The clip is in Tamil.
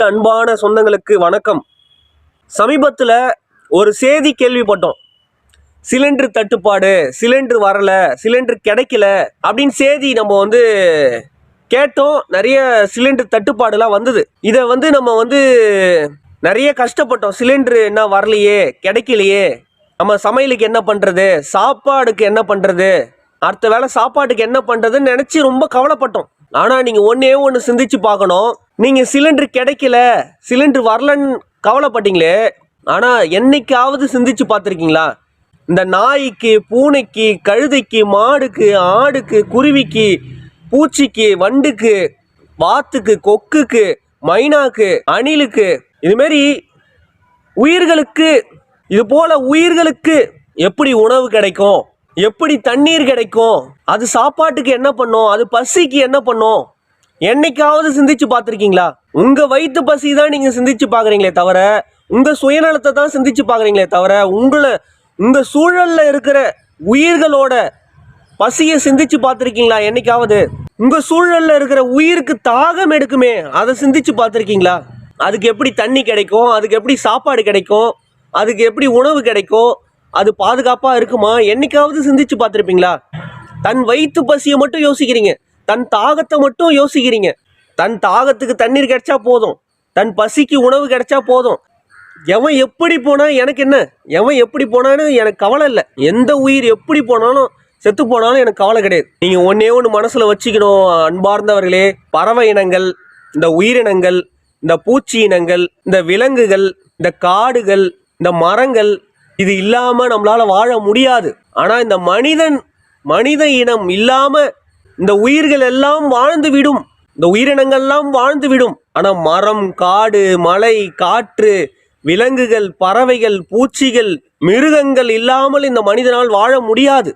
அன்பான சொந்தங்களுக்கு வணக்கம். சமீபத்தில் ஒரு செய்தி கேள்விப்பட்டோம். சிலிண்டர் தட்டுப்பாடு, சிலிண்டர் வரல, சிலிண்டர் கிடைக்கல அப்படின்னு செய்தி நம்ம கேட்டோம். நிறைய சிலிண்டர் தட்டுப்பாடுலாம் வந்தது. இதை நம்ம நிறைய கஷ்டப்பட்டோம். சிலிண்டர் என்ன வரலையே, கிடைக்கலையே, நம்ம சமையலுக்கு என்ன பண்ணுறது, சாப்பாடுக்கு என்ன பண்ணுறது, அடுத்த வேளை சாப்பாட்டுக்கு என்ன பண்ணுறதுன்னு நினச்சி ரொம்ப கவலைப்பட்டோம். ஆனால் நீங்கள் ஒன்று சிந்திச்சு பார்க்கணும். நீங்கள் சிலிண்டர் கிடைக்கல, சிலிண்டர் வரலன்னு கவலைப்பட்டீங்களே, ஆனால் என்னைக்காவது சிந்திச்சு பார்த்துருக்கீங்களா? இந்த நாய்க்கு, பூனைக்கு, கழுதைக்கு, மாடுக்கு, ஆடுக்கு, குருவிக்கு, பூச்சிக்கு, வண்டுக்கு, வாத்துக்கு, கொக்குக்கு, மைனாக்கு, அணிலுக்கு, இதுமாரி உயிர்களுக்கு, இது போல உயிர்களுக்கு எப்படி உணவு கிடைக்கும், எப்படி தண்ணீர் கிடைக்கும், அது சாப்பாட்டுக்கு என்ன பண்ணும், அது பசிக்கு என்ன பண்ணும், என்னைக்காவது சிந்திச்சு பார்த்துருக்கீங்களா? உங்கள் வயிற்று பசி தான் நீங்கள் சிந்திச்சு பார்க்குறீங்களே தவிர, உங்கள் சுயநலத்தை தான் சிந்திச்சு பார்க்குறீங்களே தவிர, உங்கள் சூழலில் இருக்கிற உயிர்களோட பசியை சிந்திச்சு பார்த்துருக்கீங்களா? என்னைக்காவது உங்கள் சூழலில் இருக்கிற உயிருக்கு தாகம் எடுக்குமே, அதை சிந்திச்சு பார்த்துருக்கீங்களா? அதுக்கு எப்படி தண்ணி கிடைக்கும், அதுக்கு எப்படி சாப்பாடு கிடைக்கும், அதுக்கு எப்படி உணவு கிடைக்கும், அது பாதுகாப்பாக இருக்குமா? என்னைக்காவது சிந்திச்சு பார்த்துருப்பீங்களா? தன் வயிற்று பசியை மட்டும் யோசிக்கிறீங்க, தன் தாகத்தை மட்டும் யோசிக்கிறீங்க. தன் தாகத்துக்கு தண்ணீர் கிடைச்சா போதும், தன் பசிக்கு உணவு கிடைச்சா போதும். எவன் எப்படி போனா எனக்கு என்ன, எவன் எப்படி போனான்னு எனக்கு கவலை இல்லை. எந்த உயிர் எப்படி போனாலும், செத்து போனாலும் எனக்கு கவலை கிடையாது. நீங்கள் ஒன்று மனசில் வச்சுக்கணும் அன்பார்ந்தவர்களே. பறவை இனங்கள், இந்த உயிரினங்கள், இந்த பூச்சி இனங்கள், இந்த விலங்குகள், இந்த காடுகள், இந்த மரங்கள், இது இல்லாமல் நம்மளால் வாழ முடியாது. ஆனால் இந்த மனித இனம் இல்லாமல் இந்த உயிர்கள் எல்லாம் வாழ்ந்து விடும், இந்த உயிரினங்கள்லாம் வாழ்ந்து விடும். ஆனால் மரம், காடு, மலை, காற்று, விலங்குகள், பறவைகள், பூச்சிகள், மிருகங்கள் இல்லாமல் இந்த மனிதனால் வாழ முடியாது.